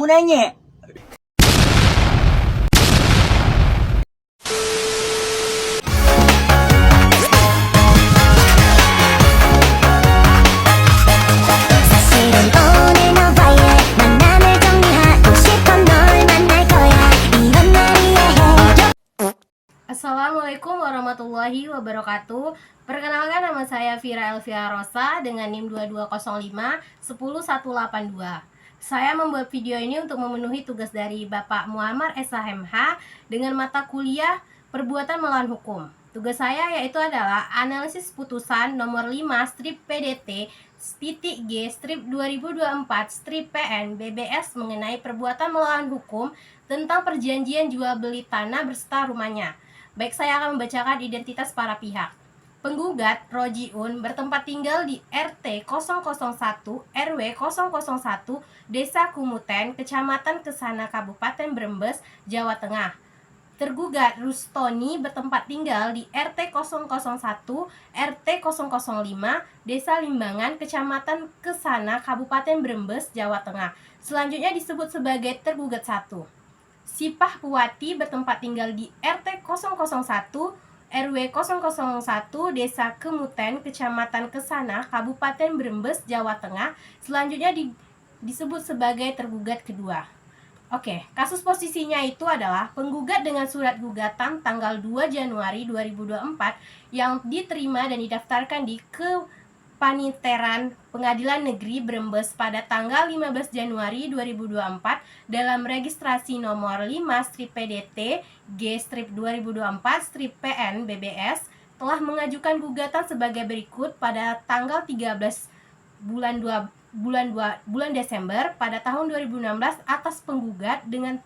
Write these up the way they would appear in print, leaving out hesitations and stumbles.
gunanya? 사실은 오늘 너와의 만남을 정리하고 싶어 널 만날 거야 이런 날이야 해요. Assalamualaikum warahmatullahi wabarakatuh. Perkenalkan, nama saya Vira Elvia Rosa dengan NIM 2205 10182. Saya membuat video ini untuk memenuhi tugas dari Bapak Muammar SHMH dengan mata kuliah Perbuatan Melawan Hukum. Tugas saya yaitu adalah analisis putusan nomor 5 strip PDT titik G strip 2024 strip PN BBS mengenai perbuatan melawan hukum tentang perjanjian jual beli tanah berserta rumahnya. Baik, saya akan membacakan identitas para pihak. Penggugat Rojiun bertempat tinggal di RT 001 RW 001 Desa Kumuten, Kecamatan Kesana, Kabupaten Brebes, Jawa Tengah. Tergugat Rustoni bertempat tinggal di RT 001 RT 005 Desa Limbangan, Kecamatan Kesana, Kabupaten Brebes, Jawa Tengah. Selanjutnya disebut sebagai tergugat 1. Sipah Puwati bertempat tinggal di RT 001 RW 001 Desa Kemuten, Kecamatan Kesana, Kabupaten Brebes, Jawa Tengah. Selanjutnya disebut sebagai tergugat kedua. Oke, kasus posisinya itu adalah penggugat dengan surat gugatan tanggal 2 Januari 2024 yang diterima dan didaftarkan di Kepaniteran Pengadilan Negeri Brebes pada tanggal 15 Januari 2024 dalam registrasi nomor 5 strip PDT G strip 2024 strip PN BBS telah mengajukan gugatan sebagai berikut pada tanggal 13 bulan Desember pada tahun 2016 atas penggugat dengan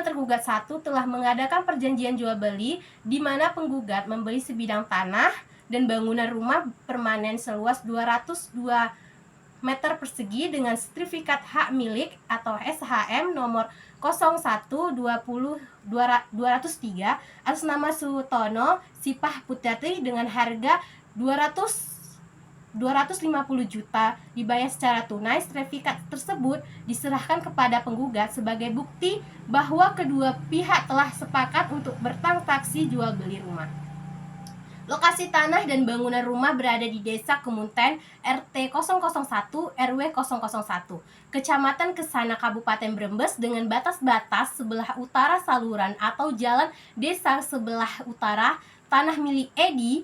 tergugat 1 telah mengadakan perjanjian jual beli di mana penggugat membeli sebidang tanah dan bangunan rumah permanen seluas 202 meter persegi dengan sertifikat hak milik atau SHM nomor 0120-203 atas nama Sutono Sipah Putyati dengan harga 250 juta dibayar secara tunai. Sertifikat tersebut diserahkan kepada penggugat sebagai bukti bahwa kedua pihak telah sepakat untuk bertransaksi jual beli rumah. Lokasi tanah dan bangunan rumah berada di Desa Kemuten, RT 001 RW 001, Kecamatan Kesana, Kabupaten Brebes dengan batas-batas sebelah utara saluran atau jalan desa sebelah utara tanah milik Edi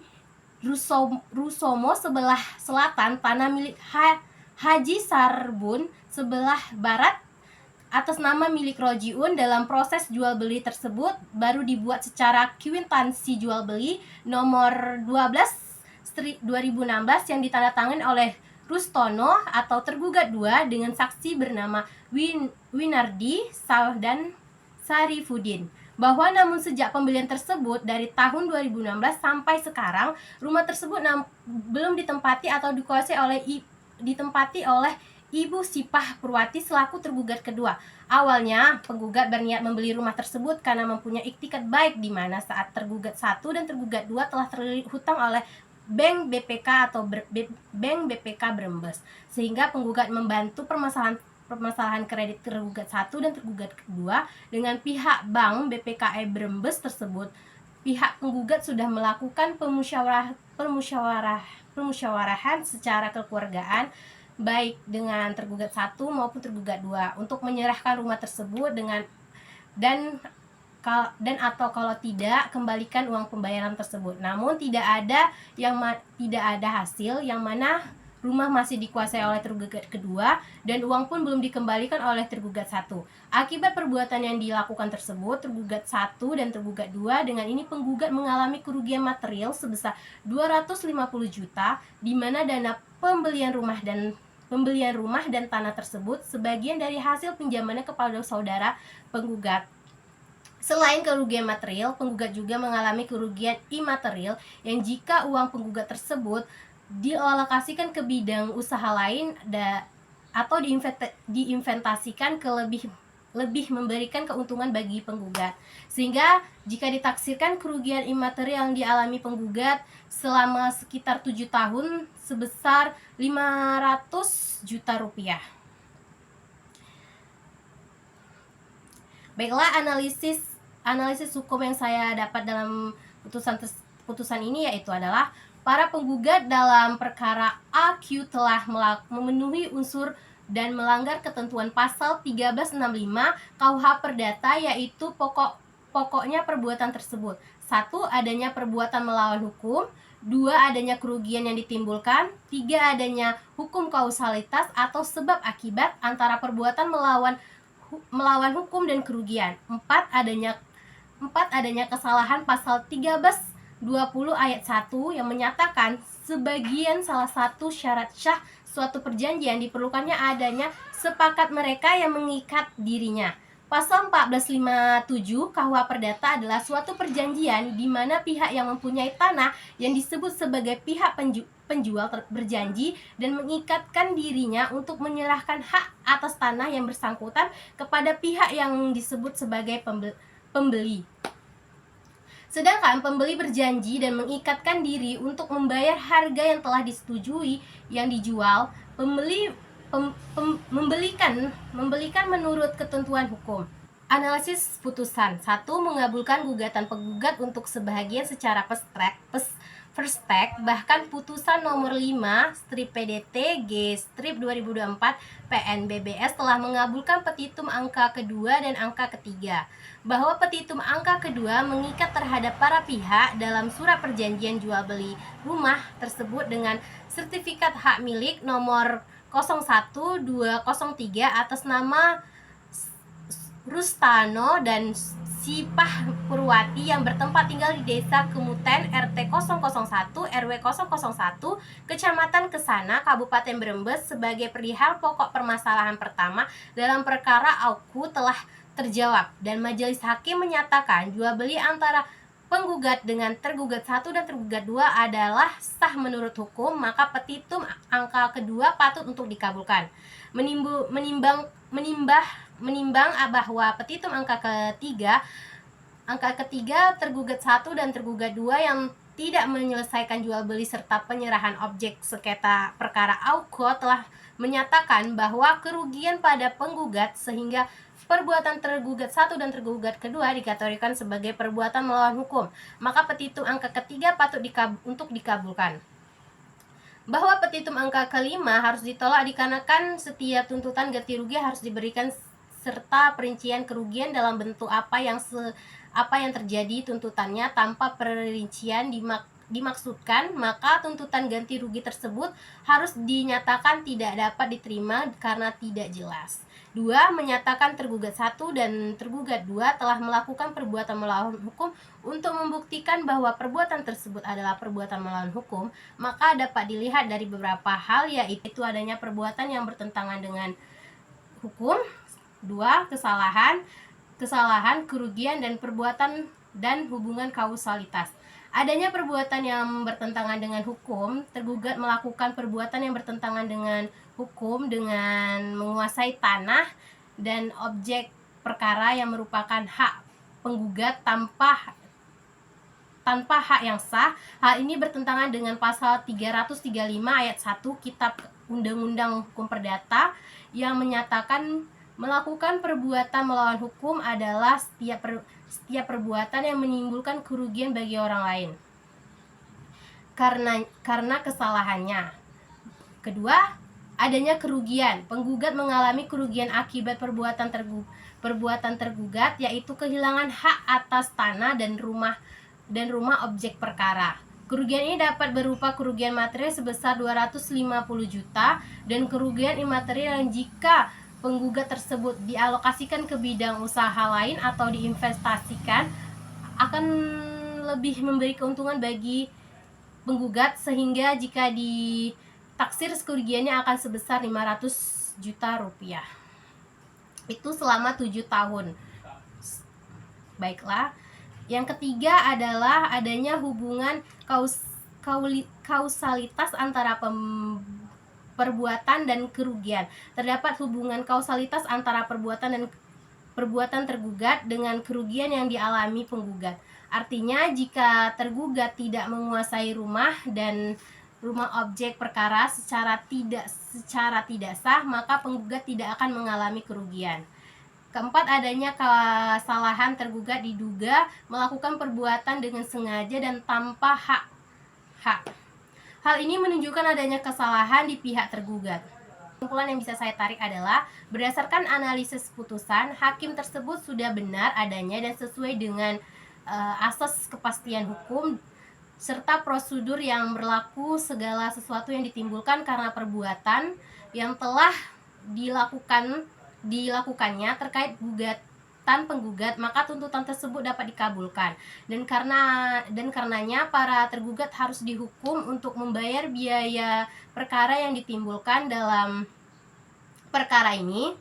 Rusomo, sebelah selatan tanah milik Haji Sarbun, sebelah barat atas nama milik Rojiun. Dalam proses jual beli tersebut baru dibuat secara kwitansi jual beli nomor 12 2016 yang ditandatangani oleh Rustono atau tergugat 2 dengan saksi bernama Winardi dan Sarifudin, bahwa namun sejak pembelian tersebut dari tahun 2016 sampai sekarang rumah tersebut belum ditempati atau dikuasai ditempati oleh Ibu Sipah Purwati selaku tergugat kedua. Awalnya penggugat berniat membeli rumah tersebut karena mempunyai iktikat baik di mana saat tergugat 1 dan tergugat 2 telah terlilit hutang oleh Bank BPK atau Bank BPK Brebes, sehingga penggugat membantu permasalahan kredit tergugat 1 dan tergugat kedua dengan pihak Bank BPKE Brebes tersebut. Pihak penggugat sudah melakukan permusyawarahan secara kekeluargaan baik dengan tergugat 1 maupun tergugat 2 untuk menyerahkan rumah tersebut dan atau kalau tidak kembalikan uang pembayaran tersebut. Namun tidak ada hasil yang mana rumah masih dikuasai oleh tergugat kedua dan uang pun belum dikembalikan oleh tergugat 1. Akibat perbuatan yang dilakukan tersebut, tergugat 1 dan tergugat 2 dengan ini penggugat mengalami kerugian material sebesar 250 juta di mana dana pembelian rumah dan tanah tersebut sebagian dari hasil pinjamannya kepada saudara penggugat. Selain kerugian material, penggugat juga mengalami kerugian imaterial yang jika uang penggugat tersebut dialokasikan ke bidang usaha lain atau diinvestasikan ke lebih memberikan keuntungan bagi penggugat. Sehingga jika ditaksirkan kerugian imaterial yang dialami penggugat selama sekitar 7 tahun sebesar 500 juta rupiah. Baiklah, analisis hukum yang saya dapat dalam putusan ini yaitu adalah para penggugat dalam perkara AQ telah memenuhi unsur dan melanggar ketentuan pasal 1365 KUH Perdata, yaitu pokoknya perbuatan tersebut. 1. Adanya perbuatan melawan hukum. 2. Adanya kerugian yang ditimbulkan. 3. Adanya hukum kausalitas atau sebab akibat antara perbuatan melawan hukum dan kerugian. 4. Adanya kesalahan pasal 1320 ayat 1 yang menyatakan sebagian salah satu syarat syah suatu perjanjian diperlukannya adanya sepakat mereka yang mengikat dirinya. Pasal 1457 KUH Perdata adalah suatu perjanjian di mana pihak yang mempunyai tanah yang disebut sebagai pihak penjual berjanji dan mengikatkan dirinya untuk menyerahkan hak atas tanah yang bersangkutan kepada pihak yang disebut sebagai pembeli. Sedangkan pembeli berjanji dan mengikatkan diri untuk membayar harga yang telah disetujui yang dijual, membelikan menurut ketentuan hukum. Analisis putusan. 1. Mengabulkan gugatan penggugat untuk sebahagian secara first track, bahkan putusan nomor 5/PDT-G/2024 PNBBS telah mengabulkan petitum angka kedua dan angka ketiga, bahwa petitum angka kedua mengikat terhadap para pihak dalam surat perjanjian jual beli rumah tersebut dengan sertifikat hak milik nomor 01203 atas nama Rustano dan Sipah Purwati yang bertempat tinggal di Desa Kemuten RT 001 RW 001 Kecamatan Kesana Kabupaten Brebes sebagai perihal pokok permasalahan pertama dalam perkara AUKU telah terjawab, dan majelis hakim menyatakan jual beli antara penggugat dengan tergugat 1 dan tergugat 2 adalah sah menurut hukum, maka petitum angka kedua patut untuk dikabulkan. Menimbang bahwa petitum angka ketiga tergugat 1 dan tergugat 2 yang tidak menyelesaikan jual beli serta penyerahan objek sengketa perkara AUKO telah menyatakan bahwa kerugian pada penggugat sehingga perbuatan tergugat 1 dan tergugat kedua dikategorikan sebagai perbuatan melawan hukum, maka petitum angka ketiga patut untuk dikabulkan. Bahwa petitum angka kelima harus ditolak dikarenakan setiap tuntutan ganti rugi harus diberikan serta perincian kerugian dalam bentuk apa yang terjadi tuntutannya tanpa perincian dimaksudkan, maka tuntutan ganti rugi tersebut harus dinyatakan tidak dapat diterima karena tidak jelas. 2. Menyatakan tergugat 1 dan tergugat 2 telah melakukan perbuatan melawan hukum. Untuk membuktikan bahwa perbuatan tersebut adalah perbuatan melawan hukum, maka dapat dilihat dari beberapa hal, yaitu adanya perbuatan yang bertentangan dengan hukum. 2. Kesalahan, kerugian, dan perbuatan dan hubungan kausalitas. Adanya perbuatan yang bertentangan dengan hukum, tergugat melakukan perbuatan yang bertentangan dengan hukum dengan menguasai tanah dan objek perkara yang merupakan hak penggugat tanpa hak yang sah. Hal ini bertentangan dengan pasal 335 ayat 1 Kitab Undang-Undang Hukum Perdata yang menyatakan melakukan perbuatan melawan hukum adalah setiap perbuatan yang menimbulkan kerugian bagi orang lain karena kesalahannya. Kedua, adanya kerugian. Penggugat mengalami kerugian akibat perbuatan tergugat, yaitu kehilangan hak atas tanah dan rumah objek perkara. Kerugian ini dapat berupa kerugian material sebesar 250 juta dan kerugian imaterial yang jika penggugat tersebut dialokasikan ke bidang usaha lain atau diinvestasikan akan lebih memberi keuntungan bagi penggugat, sehingga jika ditaksir kerugiannya akan sebesar 500 juta rupiah. Itu selama 7 tahun. Baiklah. Yang ketiga adalah adanya hubungan kausalitas antara perbuatan dan kerugian. Terdapat hubungan kausalitas antara perbuatan tergugat dengan kerugian yang dialami penggugat. Artinya, jika tergugat tidak menguasai rumah objek perkara secara tidak sah, maka penggugat tidak akan mengalami kerugian. Keempat, adanya kesalahan tergugat diduga melakukan perbuatan dengan sengaja dan tanpa hak. Hal ini menunjukkan adanya kesalahan di pihak tergugat. Kesimpulan yang bisa saya tarik adalah, berdasarkan analisis putusan, hakim tersebut sudah benar adanya dan sesuai dengan asas kepastian hukum serta prosedur yang berlaku segala sesuatu yang ditimbulkan karena perbuatan yang telah dilakukannya terkait penggugat, maka tuntutan tersebut dapat dikabulkan, dan karenanya para tergugat harus dihukum untuk membayar biaya perkara yang ditimbulkan dalam perkara ini,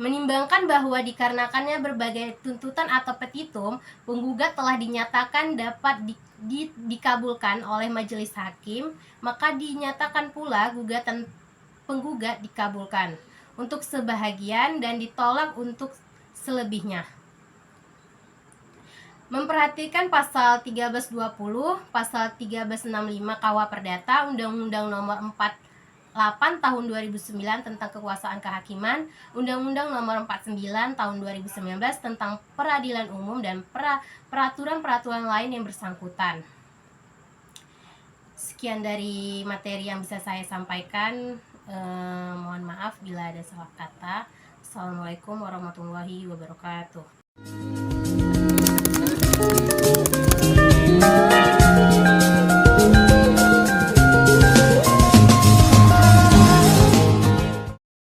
menimbangkan bahwa dikarenakannya berbagai tuntutan atau petitum, penggugat telah dinyatakan dapat dikabulkan oleh majelis hakim, maka dinyatakan pula gugatan penggugat dikabulkan untuk sebahagian dan ditolak untuk selebihnya. Memperhatikan pasal 1320, pasal 1365 KUH Perdata, Undang-Undang Nomor 48 Tahun 2009 tentang Kekuasaan Kehakiman, Undang-Undang Nomor 49 Tahun 2019 tentang Peradilan Umum, dan peraturan-peraturan lain yang bersangkutan. Sekian dari materi yang bisa saya sampaikan. Mohon maaf bila ada salah kata. Assalamualaikum warahmatullahi wabarakatuh.